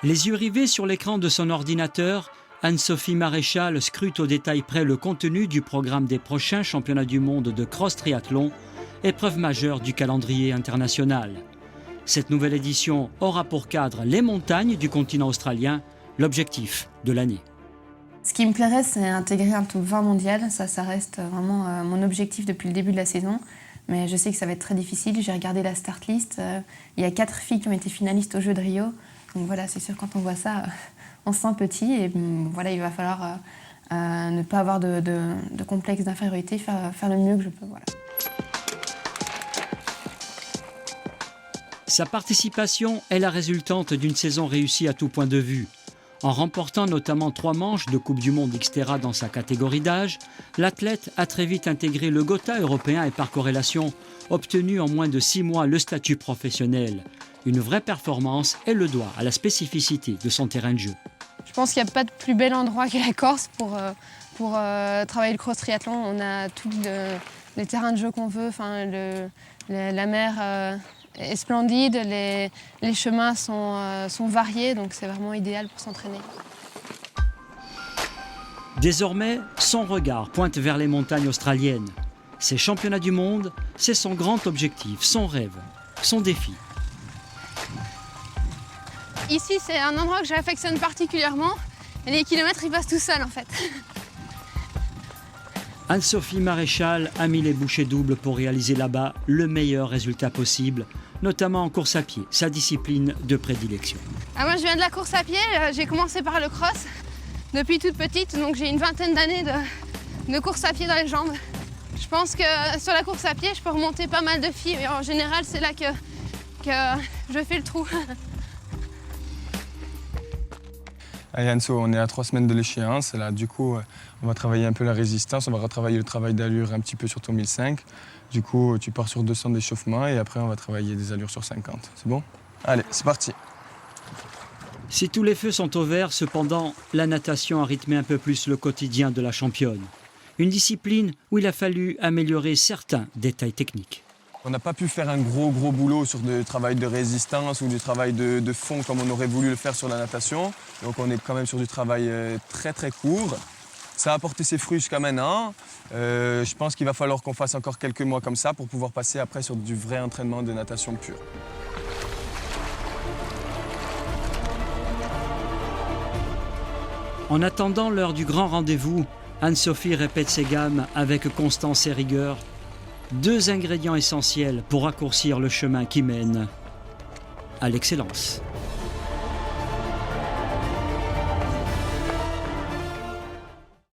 Les yeux rivés sur l'écran de son ordinateur, Anne-Sophie Maréchal scrute au détail près le contenu du programme des prochains championnats du monde de cross triathlon, épreuve majeure du calendrier international. Cette nouvelle édition aura pour cadre les montagnes du continent australien, l'objectif de l'année. Ce qui me plairait, c'est intégrer un top 20 mondial. Ça reste vraiment mon objectif depuis le début de la saison. Mais je sais que ça va être très difficile. J'ai regardé la start list. Il y a 4 filles qui ont été finalistes aux Jeux de Rio. Donc voilà, c'est sûr, quand on voit ça, on se sent petit. Et voilà, il va falloir ne pas avoir de complexe d'infériorité, faire le mieux que je peux. Voilà. Sa participation est la résultante d'une saison réussie à tout point de vue. En remportant notamment 3 manches de Coupe du Monde Xterra dans sa catégorie d'âge, l'athlète a très vite intégré le GOTA européen et par corrélation, obtenu en moins de 6 mois le statut professionnel. Une vraie performance et le doigt à la spécificité de son terrain de jeu. Je pense qu'il n'y a pas de plus bel endroit que la Corse pour travailler le cross triathlon. On a tous les terrains de jeu qu'on veut, la mer est splendide, les chemins sont variés, donc c'est vraiment idéal pour s'entraîner. Désormais, son regard pointe vers les montagnes australiennes. Ces championnats du monde, c'est son grand objectif, son rêve, son défi. Ici, c'est un endroit que j'affectionne particulièrement. Et les kilomètres, ils passent tout seuls, en fait. Anne-Sophie Maréchal a mis les bouchées doubles pour réaliser là-bas le meilleur résultat possible, notamment en course à pied, sa discipline de prédilection. Moi, je viens de la course à pied. J'ai commencé par le cross depuis toute petite, donc j'ai une vingtaine d'années de course à pied dans les jambes. Je pense que sur la course à pied, je peux remonter pas mal de filles, mais en général, c'est là que je fais le trou. Allez Anso, on est à 3 semaines de l'échéance. Là, du coup, on va travailler un peu la résistance, on va retravailler le travail d'allure un petit peu sur ton 1005. Du coup, tu pars sur 200 d'échauffement et après, on va travailler des allures sur 50. C'est bon? Allez, c'est parti. Si tous les feux sont au vert, cependant, la natation a rythmé un peu plus le quotidien de la championne. Une discipline où il a fallu améliorer certains détails techniques. On n'a pas pu faire un gros boulot sur du travail de résistance ou du travail de fond comme on aurait voulu le faire sur la natation. Donc on est quand même sur du travail très court. Ça a apporté ses fruits jusqu'à maintenant. Je pense qu'il va falloir qu'on fasse encore quelques mois comme ça pour pouvoir passer après sur du vrai entraînement de natation pure. En attendant l'heure du grand rendez-vous, Anne-Sophie répète ses gammes avec constance et rigueur. 2 ingrédients essentiels pour raccourcir le chemin qui mène à l'excellence.